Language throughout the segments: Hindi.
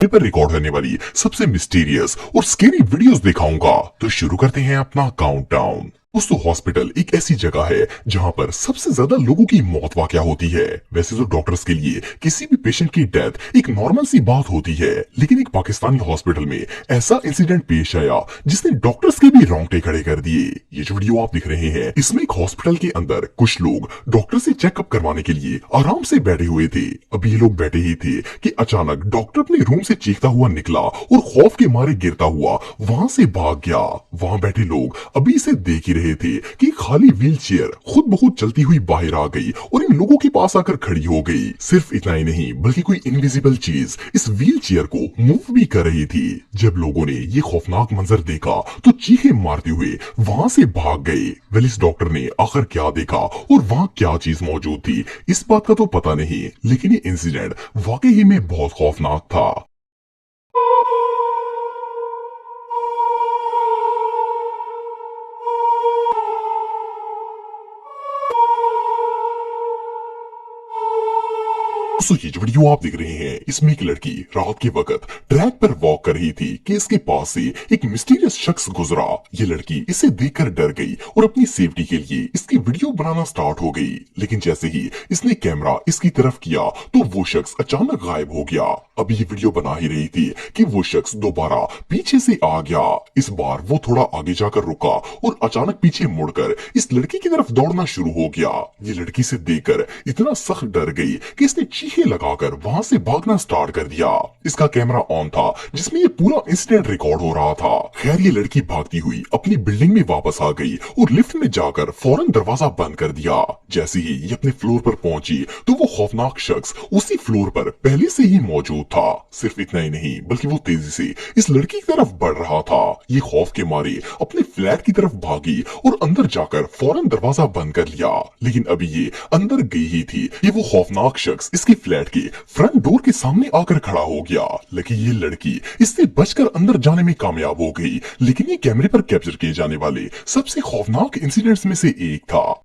पर रिकॉर्ड होने वाली सबसे मिस्टीरियस और स्केरी वीडियोस दिखाऊंगा। तो शुरू करते हैं अपना काउंटडाउन। दोस्तों, हॉस्पिटल एक ऐसी जगह है जहां पर सबसे ज्यादा लोगों की मौत वाकया होती है। वैसे तो डॉक्टर्स के लिए किसी भी पेशेंट की डेथ एक नॉर्मल सी बात होती है, लेकिन एक पाकिस्तानी हॉस्पिटल में ऐसा इंसिडेंट पेश आया जिसने डॉक्टर्स के भी रोंगटे खड़े कर दिए। ये जो वीडियो आप दिख रहे हैं, इसमें एक हॉस्पिटल के अंदर कुछ लोग डॉक्टर से चेकअप करवाने के लिए आराम से बैठे हुए थे। अभी ये लोग बैठे ही थे कि अचानक डॉक्टर अपने रूम से चीखता हुआ निकला और खौफ के मारे गिरता हुआ वहां से भाग गया। वहां बैठे लोग अभी इसे देख ही रहे थे कि खाली व्हील चेयर खुद ब खुद चलती हुई बाहर आ गई और इन लोगों के पास आकर खड़ी हो गई। सिर्फ इतना ही नहीं, बल्कि कोई इनविजिबल चीज इस व्हील चेयर को मूव भी कर रही थी। जब लोगों ने ये खौफनाक मंजर देखा तो चीखे मारते हुए वहां से भाग गए। वेल, इस डॉक्टर ने आखिर क्या देखा और वहां क्या चीज मौजूद थी, इस बात का तो पता नहीं, लेकिन ये इंसिडेंट वाकई ही में बहुत खौफनाक था। दोस्तों, ये जो वीडियो आप देख रहे हैं, इसमें एक लड़की रात के वक्त ट्रैक पर वॉक कर रही थी कि इसके पास से एक मिस्टीरियस शख्स गुजरा। ये लड़की इसे देखकर डर गई और अपनी सेफ्टी के लिए इसकी वीडियो बनाना स्टार्ट हो गई। लेकिन जैसे ही इसने कैमरा इसकी तरफ किया तो वो शख्स अचानक गायब हो गया। अभी ये वीडियो बना ही रही थी कि वो शख्स दोबारा पीछे से आ गया। इस बार वो थोड़ा आगे जाकर रुका और अचानक पीछे मुड़कर इस लड़की की तरफ दौड़ना शुरू हो गया। ये लड़की से देखकर इतना सख्त डर गई कि इसने चीखे लगाकर वहां से भागना स्टार्ट कर दिया। इसका कैमरा ऑन था जिसमें ये पूरा इंसिडेंट रिकॉर्ड हो रहा था। खैर, ये लड़की भागती हुई अपनी बिल्डिंग में वापस आ गई और लिफ्ट में जाकर फौरन दरवाजा बंद कर दिया। जैसे ही ये अपने फ्लोर पर पहुंची तो वो खौफनाक शख्स उसी फ्लोर पर पहले से ही मौजूद था। सिर्फ इतना ही नहीं, बल्कि वो तेजी से इस लड़की की तरफ बढ़ रहा था। ये खौफ के मारे अपने फ्लैट की तरफ भागी और अंदर जाकर फौरन दरवाजा बंद कर लिया। लेकिन अभी ये अंदर गई ही थी कि वो खौफनाक शख्स इसके फ्लैट के फ्रंट डोर के सामने आकर खड़ा हो गया। लेकिन ये लड़की इससे बचकर अंदर जाने में कामयाब हो गई। लेकिन ये कैमरे पर कैप्चर किए जाने वाले सबसे खौफनाक इंसिडेंट्स में से एक था।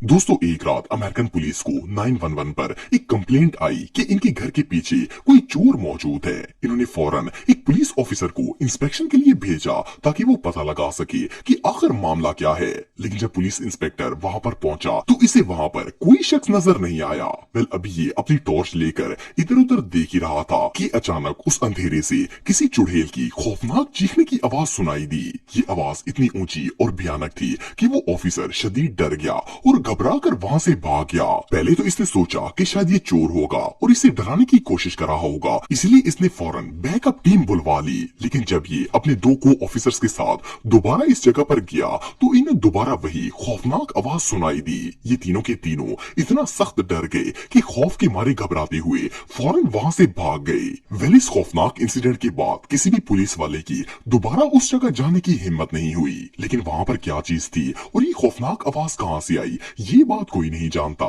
दोस्तों, एक रात अमेरिकन पुलिस को 911 पर एक कंप्लेंट आई कि इनके घर के पीछे कोई चोर मौजूद है। इन्होंने फौरन एक पुलिस ऑफिसर को इंस्पेक्शन के लिए भेजा ताकि वो पता लगा सके कि आखिर मामला क्या है। लेकिन जब पुलिस इंस्पेक्टर वहां पर पहुंचा तो इसे वहां पर कोई शख्स नजर नहीं आया। वेल, अभी ये अपनी टॉर्च लेकर इधर उधर देख ही रहा था कि अचानक उस अंधेरे से किसी चुड़ैल की खौफनाक चीखने की आवाज सुनाई दी। ये आवाज इतनी ऊंची और भयानक थी कि वो ऑफिसर शदीद डर गया और घबरा कर वहां से भाग गया। पहले तो इसने सोचा कि शायद ये चोर होगा और इसे डराने की कोशिश कर रहा होगा, इसलिए इसने फौरन बैकअप टीम बुलवा ली। लेकिन जब ये अपने दो को ऑफिसर्स के साथ दोबारा इस जगह पर गया तो इन्हें दोबारा वही खौफनाक आवाज सुनाई दी। ये तीनों के तीनों इतना सख्त डर गए कि खौफ के मारे घबराते हुए फौरन वहां से भाग गए। वेल, इस खौफनाक इंसिडेंट के बाद किसी भी पुलिस वाले की दोबारा उस जगह जाने की हिम्मत नहीं हुई। लेकिन वहां पर क्या चीज थी और ये खौफनाक आवाज कहां से आई, ये बात कोई नहीं जानता।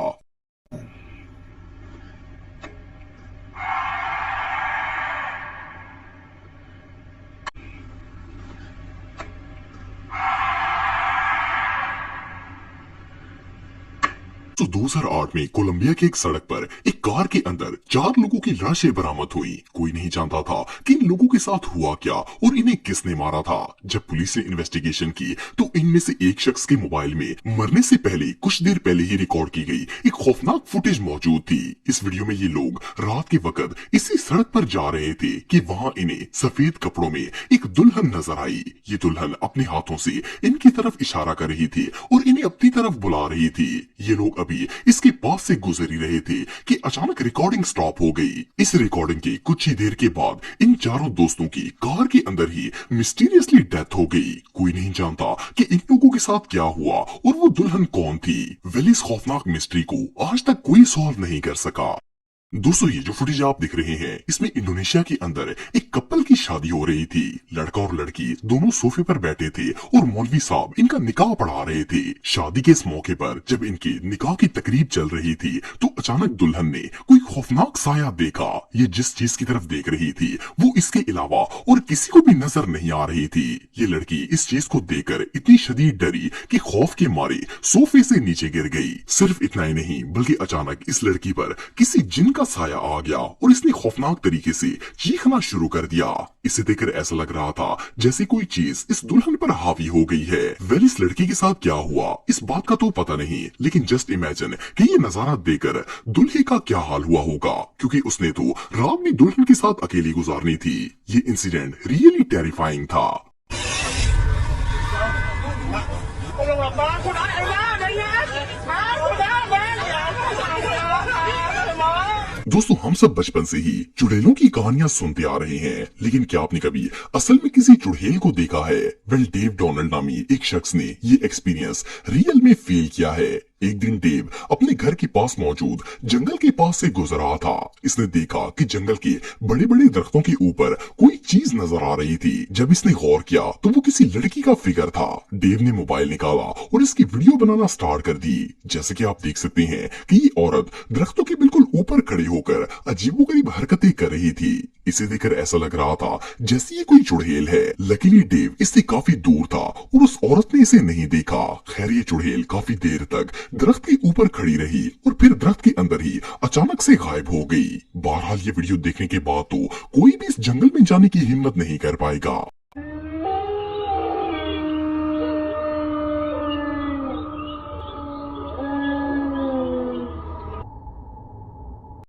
तो 2008 में कोलंबिया की एक सड़क पर एक कार के अंदर 4 लोगों की लाशें बरामद हुई। कोई नहीं जानता था कि इन लोगों के साथ हुआ क्या और इन्हें किसने मारा था। जब पुलिस ने इन्वेस्टिगेशन की तो इनमें से एक शख्स के मोबाइल में मरने से पहले कुछ देर पहले ही रिकॉर्ड की गई एक खौफनाक फुटेज मौजूद थी। इस वीडियो में ये लोग रात के वक्त इसी सड़क पर जा रहे थे कि वहां इन्हें सफेद कपड़ों में एक दुल्हन नजर आई। ये दुल्हन अपने हाथों से इनकी तरफ इशारा कर रही थी और इन्हें अपनी तरफ बुला रही थी। ये लोग अभी इसके पास से गुजर ही रहे थे कि अचानक अचानक रिकॉर्डिंग स्टॉप हो गई। इस रिकॉर्डिंग के कुछ ही देर के बाद इन चारों दोस्तों की कार के अंदर ही मिस्टीरियसली डेथ हो गई। कोई नहीं जानता कि इन लोगों के साथ क्या हुआ और वो दुल्हन कौन थी। वेल इस खौफनाक मिस्ट्री को आज तक कोई सॉल्व नहीं कर सका। दोस्तों ये जो फुटेज आप दिख रहे हैं इसमें इंडोनेशिया के अंदर एक कपल की शादी हो रही थी। लड़का और लड़की दोनों सोफे पर बैठे थे और मौलवी साहब इनका निकाह पढ़ा रहे थे। शादी के इस मौके पर जब इनके निकाह की तकरीब चल रही थी तो अचानक दुल्हन ने कोई खौफनाक साया देखा। ये जिस चीज की तरफ देख रही थी वो इसके अलावा और किसी को भी नजर नहीं आ रही थी। ये लड़की इस चीज को देखकर इतनी शदीद डरी कि खौफ के मारे सोफे से नीचे गिर गई। सिर्फ इतना ही नहीं बल्कि अचानक इस लड़की पर किसी जिन का साया आ गया और इसने खौफनाक तरीके से चीखना शुरू कर दिया। इसे देखकर ऐसा लग रहा था जैसे कोई चीज इस दुल्हन पर हावी हो गई है। वेल इस लड़की के साथ क्या हुआ इस बात का तो पता नहीं, लेकिन जस्ट इमेजिन कि ये नजारा देखकर दुल्हे का क्या हाल हुआ होगा, क्योंकि उसने तो रात भी दुल्हन के साथ अकेली गुजारनी थी। ये इंसिडेंट रियली टेरिफाइंग था। दोस्तों हम सब बचपन से ही चुड़ैलों की कहानियां सुनते आ रहे हैं, लेकिन क्या आपने कभी असल में किसी चुड़ैल को देखा है? वेल डेव डोनाल्ड नामी एक शख्स ने ये एक्सपीरियंस रियल में फील किया है। एक दिन डेव अपने घर के पास मौजूद जंगल के पास से गुजर रहा था। इसने देखा कि जंगल के बड़े बड़े दरख्तों के ऊपर कोई चीज नजर आ रही थी। जब इसने गौर किया तो वो किसी लड़की का फिगर था। डेव ने मोबाइल निकाला और इसकी वीडियो बनाना स्टार्ट कर दी। जैसे कि आप देख सकते हैं कि ये औरत दरख्तों के बिल्कुल ऊपर खड़े होकर अजीबोगरीब हरकतें कर रही थी। इसे देखकर ऐसा लग रहा था जैसे ये कोई चुड़ैल है। लकीली डेव इससे काफी दूर था और उस औरत ने इसे नहीं देखा। खैर ये चुड़ैल काफी देर तक दरख्त के ऊपर खड़ी रही और फिर दरख्त के अंदर ही अचानक से गायब हो गई। बहरहाल ये वीडियो देखने के बाद तो कोई भी इस जंगल में जाने की हिम्मत नहीं कर पाएगा।